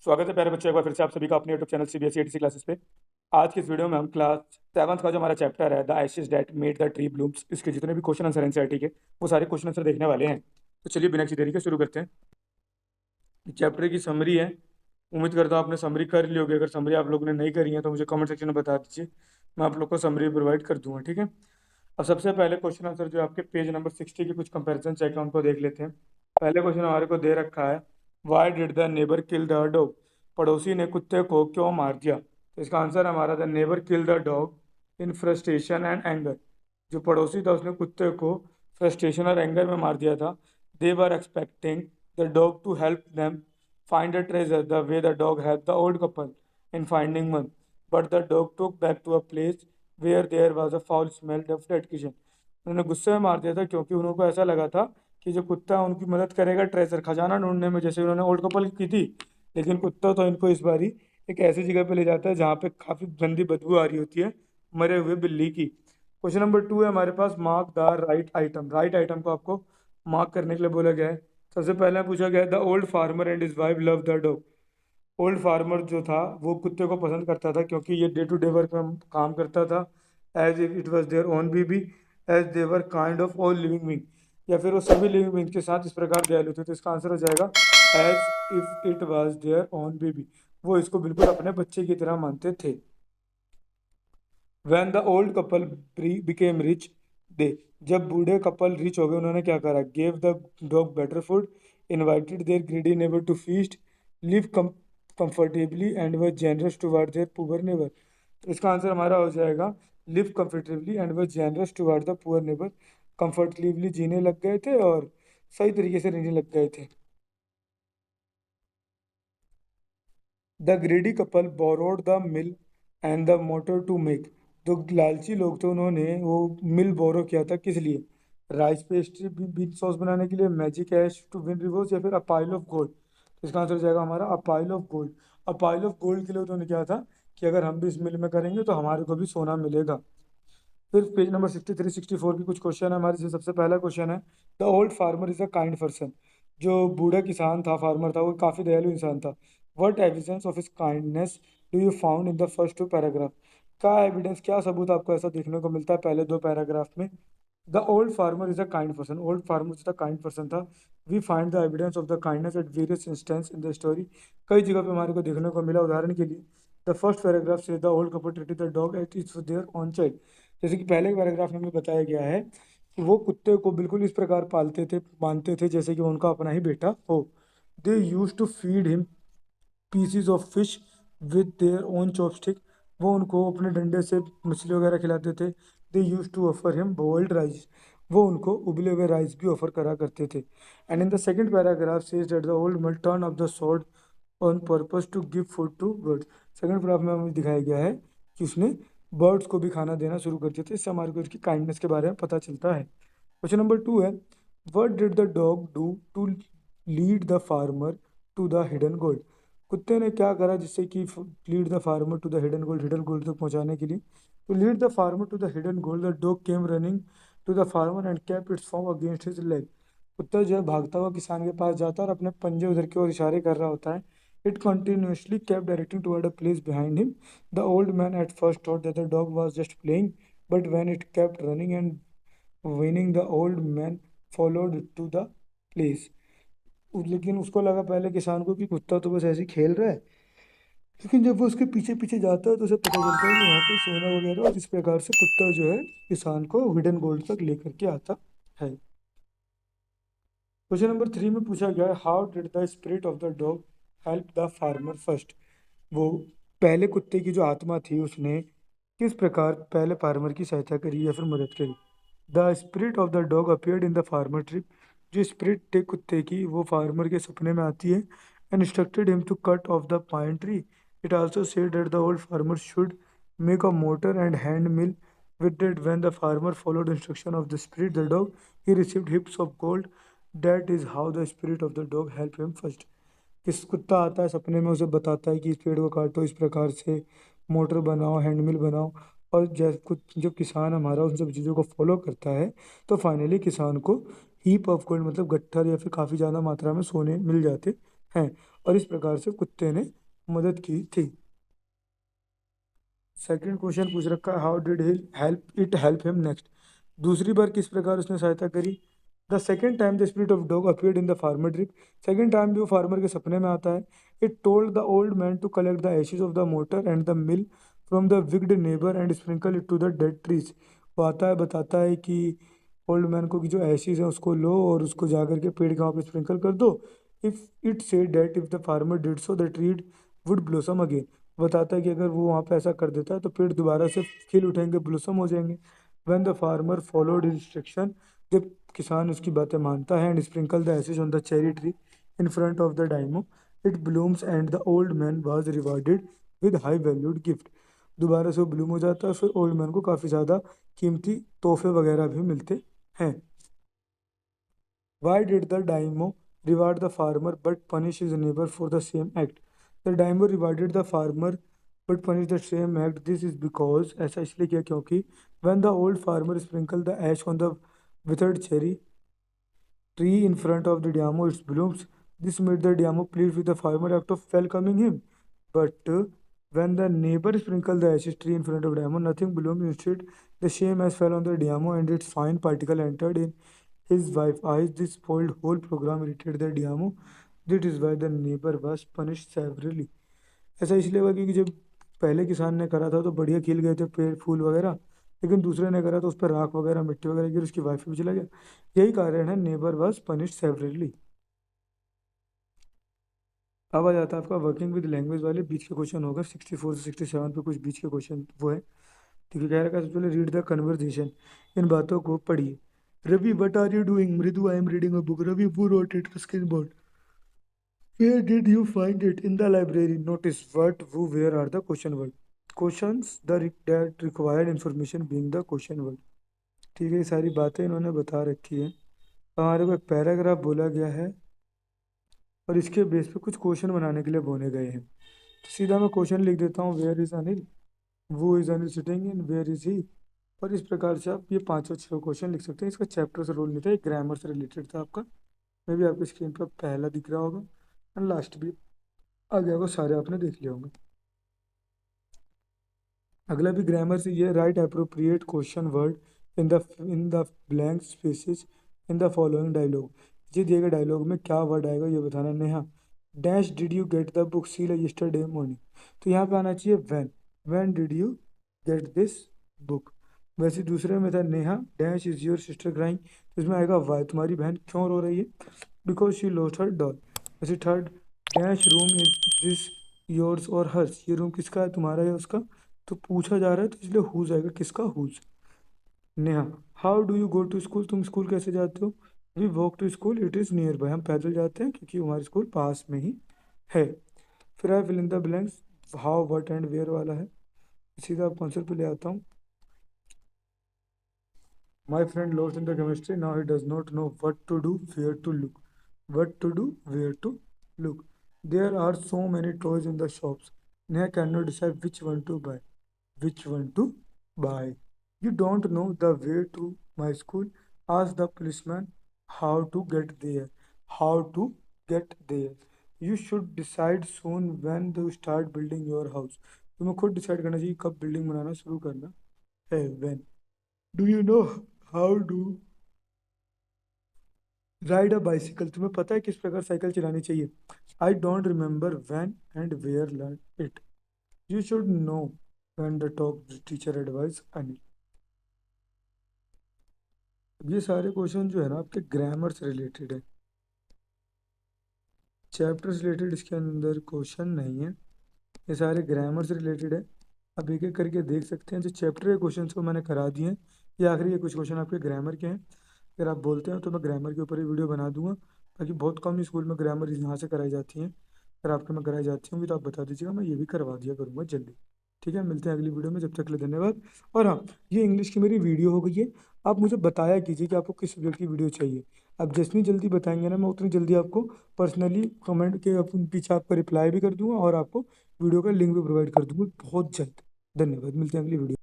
स्वागत है प्यारे बच्चों, एक बार फिर से आप सभी का अपने YouTube channel CBSE ATC classes पे। आज की इस वीडियो में हम क्लास 7th का जो हमारा चैप्टर है the ashes that made the tree blooms, इसके जितने भी क्वेश्चन आंसर एनसीईआरटी के वो सारे क्वेश्चन आंसर देखने वाले हैं। तो चलिए बिना किसी देरी के शुरू करते हैं। चैप्टर की समरी है। उम्मीद करता हूँ आपने समरी कर ली होगी। अगर समरी आप लोगों ने नहीं करी है तो मुझे कमेंट सेक्शन में बता दीजिए, मैं आप लोग को समरी प्रोवाइड कर दूंगा। ठीक है। अब सबसे पहले क्वेश्चन आंसर जो आपके पेज नंबर 60 के कुछ कंपैरिजन चेक है उनको देख लेते हैं। पहले क्वेश्चन हमारे को दे रखा है, why did the neighbour kill the dog? पड़ोसी ने कुत्ते को क्यों मार दिया? तो इसका आंसर हमारा, the neighbour kill the dog in frustration and anger. जो पड़ोसी था उसने कुत्ते को फ्रस्ट्रेशन और एंगर में मार दिया था। They were expecting the dog to help them find a treasure the way the dog helped the old couple in finding one, but the dog took back to a place where there was a foul smell of dead kitchen. उन्होंने गुस्से में मार दिया था क्योंकि उनको ऐसा लगा था कि जो कुत्ता है उनकी मदद करेगा ट्रेजर खजाना ढूंढने में, जैसे उन्होंने ओल्ड कपल की थी। लेकिन कुत्ता तो इनको इस बारी एक ऐसी जगह पे ले जाता है जहाँ पे काफी गंदी बदबू आ रही होती है मरे हुए बिल्ली की। क्वेश्चन नंबर 2 है हमारे पास, mark the right item. Right item को आपको मार्क करने के लिए बोला गया है। सबसे पहले पूछा गया, the old farmer and his wife love the dog. Old farmer जो था वो कुत्ते को पसंद करता था क्योंकि ये डे टू डे वर्क में काम करता था। As if it was their own baby, as they were kind of all living being. या फिर वो सभी लिविंग बींग के साथ इस प्रकार दयालु थे। तो इसका आंसर हो जाएगा as if it was their own baby. वो इसको बिल्कुल अपने बच्चे की तरह मानते थे। When the old couple became rich, they, जब बूढ़े कपल रिच हो गए उन्होंने क्या करा? Gave the dog better food, invited their greedy neighbour to feast, live comfortably and were generous toward their poor neighbour. तो इसका आंसर हमारा हो जाएगा, live comfortably and were generous toward the poor neighbour. Comfortably जीने लग गए थे और सही तरीके से रहने लग गए थे। The greedy couple borrowed the mill and the mortar to make. जो लालची लोग थे उन्होंने वो मिल बोरो किया था किस लिए? राइस पेस्ट्री, बीन सॉस बनाने के लिए, magic ash to win rewards, या फिर अ पाइल ऑफ गोल्ड। इसका आंसर हो जाएगा हमारा a pile of gold. A pile of gold के लिए उन्होंने क्या था कि अगर हम भी इस मिल में करेंगे तो हमारे को भी सोना मिलेगा। फिर पेज नंबर 63 64 की कुछ क्वेश्चन है हमारे। सबसे पहला क्वेश्चन है, the old farmer is a kind person. जो बूढ़ा किसान था, फार्मर था, वो काफी दयालु इंसान था। What evidence of his kindness do you found in the first two paragraph? क्या एविडेंस, क्या सबूत आपको ऐसा देखने को मिलता है पहले दो पैराग्राफ में? The old farmer is a kind person. Old farmer is the kind person था। We find the evidence of the kindness at various instance in the story. कई जगह पे हमारे को देखने को मिला। उदाहरण के लिए, द फर्स्ट पैराग्राफ से the old couple treated the dog at its their own child. जैसे कि पहले पैराग्राफ में हमें बताया गया है कि वो कुत्ते को बिल्कुल इस प्रकार पालते थे, मानते थे जैसे कि वो उनका अपना ही बेटा हो। They use to feed him pieces of fish with their own chopstick. वो उनको अपने डंडे से मछली वगैरह खिलाते थे। They use to offer him boiled rice. वो उनको उबले हुए राइस भी ऑफर करा करते थे। And in the second paragraph says that the old man turn off the sword on purpose to give food to birds. Second paragraph में हमें दिखाया गया है कि उसने बर्ड्स को भी खाना देना शुरू कर दिया था। इससे हमारे को उसकी काइंडनेस के बारे में पता चलता है। क्वेश्चन नंबर 2 है, what did the dog do to lead the farmer to the hidden gold? कुत्ते ने क्या करा जिससे कि lead the farmer to the hidden gold, hidden gold तक पहुंचाने के लिए? तो lead the farmer to the hidden gold, the dog came running to the farmer and kept its form against his leg. कुत्ता जो है भागता हुआ किसान के पास जाता है और अपने पंजे उधर की ओर इशारे कर रहा होता है। It continuously kept directing toward a place behind him. The old man at first thought that the dog was just playing, but when it kept running and winning, the old man followed it to the place. लेकिन उसको लगा पहले किसान को कि कुत्ता तो बस ऐसे ही खेल रहा है, लेकिन जब वो उसके पीछे पीछे जाता है तो उसे पता चलता है कि वहाँ पे सोना वगैरह, और इस प्रकार से कुत्ता जो है किसान को हिडन गोल्ड तक लेकर के आता है। क्वेश्चन नंबर 3 में पूछा गया है, how did the spirit of the dog help the farmer first? वो पहले कुत्ते की जो आत्मा थी उसने किस प्रकार पहले फार्मर की सहायता करी या फिर मदद करी? The spirit of the dog appeared in the farmer trip. जो स्पिरिट थे कुत्ते की वो फार्मर के सपने में आती है। And instructed him to cut off the pine tree. It also said that the old farmer should make a mortar and hand mill with that. When the farmer followed the instruction of the spirit the dog, he received heaps of gold. That is how the spirit of the dog helped him first. किस कुत्ता आता है सपने में, उसे बताता है कि इस पेड़ को काटो, इस प्रकार से मोटर बनाओ, हैंडमिल बनाओ। और जैसे कुछ जो किसान हमारा उन सब चीज़ों को फॉलो करता है तो फाइनली किसान को हीप ऑफ गोल्ड मतलब गट्ठर या फिर काफ़ी ज़्यादा मात्रा में सोने मिल जाते हैं। और इस प्रकार से कुत्ते ने मदद की थी। सेकंड क्वेश्चन पूछ रखा है, how did he help him next. दूसरी बार किस प्रकार उसने सहायता करी। The second time the spirit of dog appeared in the farmer dream. Second time भी वो फार्मर के सपने में आता है। It told the old man to collect the ashes of the mortar and the mill from the wicked neighbour and sprinkle it to the dead trees. वो आता है, बताता है कि ओल्ड मैन को कि जो एशेज है उसको लो और उसको जा करके पेड़ के वहाँ पे स्प्रिंकल कर दो। If it say that if the farmer did so the tree would blossom again. बताता है कि अगर वो वहाँ पे ऐसा कर देता है तो पेड़ दोबारा से खिल उठेंगे, ब्लॉसम हो जाएंगे। When the farmer followed instruction, जब किसान उसकी बातें मानता है, and sprinkle the ashes on the cherry tree in front of the daimyo, it blooms and the old man was rewarded with high valued gift. दोबारा से वो ब्लूम हो जाता है, फिर ओल्ड मैन को काफ़ी ज़्यादा कीमती तोहफे वगैरह भी मिलते हैं। Why did the daimyo reward the farmer but punish his neighbor for the same act? The daimyo rewarded the farmer but punished the same act. This is because ऐसा इसलिए किया क्योंकि when the old farmer sprinkled the ash on the withered cherry tree in front of the Diamo its blooms. This made the Diamo pleased with the farmer act of welcoming him. But when the neighbor sprinkled the ashes tree in front of Diamo, nothing bloomed. Instead, the same ash fell on the Diamo and its fine particle entered in his wife's eyes. This spoiled whole program, irritated the Diamo. That is why the neighbor was punished severely. ऐसा इसलिए हुआ क्योंकि जब पहले किसान ने करा था तो बढ़िया खिल गए थे पेड़ फूल वगैरह, लेकिन दूसरे ने करा तो उस पर राख वगैरह मिट्टी वगैरह गिर, उसकी वाइफ भी चला गया। यही कारण है नेबर वाज पनिश्ड सेवरली। अब आ जाता है आपका वर्किंग विद लैंग्वेज वाले बीच के क्वेश्चन होगा 64 से 67 पे कुछ बीच के क्वेश्चन वो है। ठीक है, कह रखा है सबसे पहले रीड द कन्वर्सेशन, इन बातों को पढ़िए। Ravi what are you doing. Mridu I am reading a book. Ravi who wrote it. Screen board. Where did you find it? In the library. Notice what, who, where are the question word. Questions that required information being the question word. ठीक है, ये सारी बातें इन्होंने बता रखी है। हमारे को एक पैराग्राफ बोला गया है और इसके बेस पे कुछ क्वेश्चन बनाने के लिए बोले गए हैं। तो सीधा मैं क्वेश्चन लिख देता हूँ, वेयर इज अनिल, वो is Anil sitting in, where is he. और इस प्रकार से आप ये पाँचों छः क्वेश्चन लिख सकते हैं। इसका चैप्टर से रोल नहीं था, एक ग्रामर से रिलेटेड था आपका। मैं भी आपकी स्क्रीन पर पहला दिख रहा होगा और लास्ट भी आगे होगा, सारे आपने देख लिया होंगे। अगला भी ग्रामर से ये, write appropriate question word in the blank spaces in the following dialogue. ये दिए गए डायलॉग में क्या वर्ड आएगा ये बताना। Neha dash did you get the book see yesterday morning. तो यहाँ पे आना चाहिए when did you get this book. वैसे दूसरे में था Neha dash is your sister crying, तो इसमें आएगा वाई, तुम्हारी बहन क्यों रो रही है, because she lost her doll. वैसे third, dash room is this yours और हर्स, ये रूम किसका है, तुम्हारा या उसका। तो पूछा जा रहा है तो इसलिए हुज आएगा, किसका, whose. Neha how do you go to school, तुम स्कूल कैसे जाते हो। We walk to school it is nearby, हम पैदल जाते हैं क्योंकि हमारा स्कूल पास में ही है। फिर आई fill in the blanks, how what and where वाला है। सीधा आप कॉन्सेप्ट पे ले आता हूँ। My friend lost in the chemistry, now he does not know what to do where to look. What to do where to look. There are so many toys in the shops, Neha can not decide which one to buy. Which one to buy. You don't know the way to my school. Ask the policeman how to get there. How to get there. You should decide soon when to start building your house. तुम्हें खुद decide करना चाहिए कब building बनाना शुरू करना है। When. Do you know how to ride a bicycle? तुम्हें पता है किस प्रकार साइकिल चलानी चाहिए। I don't remember when and where learn it. You should know when the top teacher advice Anil. ये सारे क्वेश्चन जो है ना आपके ग्रामर से रिलेटेड है, चैप्टर से रिलेटेड इसके अंदर क्वेश्चन नहीं है। ये सारे ग्रामर से रिलेटेड है। आप एक एक करके देख सकते हैं, जो चैप्टर के क्वेश्चन को मैंने करा दिए हैं। ये आखिरी के कुछ क्वेश्चन आपके ग्रामर के हैं। अगर आप बोलते हैं तो मैं ग्रामर के ऊपर ही वीडियो बना दूंगा, ताकि बहुत कम ही स्कूल में ग्रामर यहाँ से कराई जाती हैं। अगर आपके में कराई जाती होंगी तो आप बता दीजिएगा, मैं ये भी करवा दिया करूँगा जल्दी। ठीक है, मिलते हैं अगली वीडियो में, जब तक के लिए धन्यवाद। और हाँ, ये इंग्लिश की मेरी वीडियो हो गई है। आप मुझे बताया कीजिए कि आपको किस सब्जेक्ट की वीडियो चाहिए। आप जितनी जल्दी बताएंगे ना, मैं उतनी जल्दी आपको पर्सनली कमेंट के पीछे आपका रिप्लाई भी कर दूंगा और आपको वीडियो का लिंक भी प्रोवाइड कर दूंगा बहुत जल्द। धन्यवाद, मिलते हैं अगली वीडियो।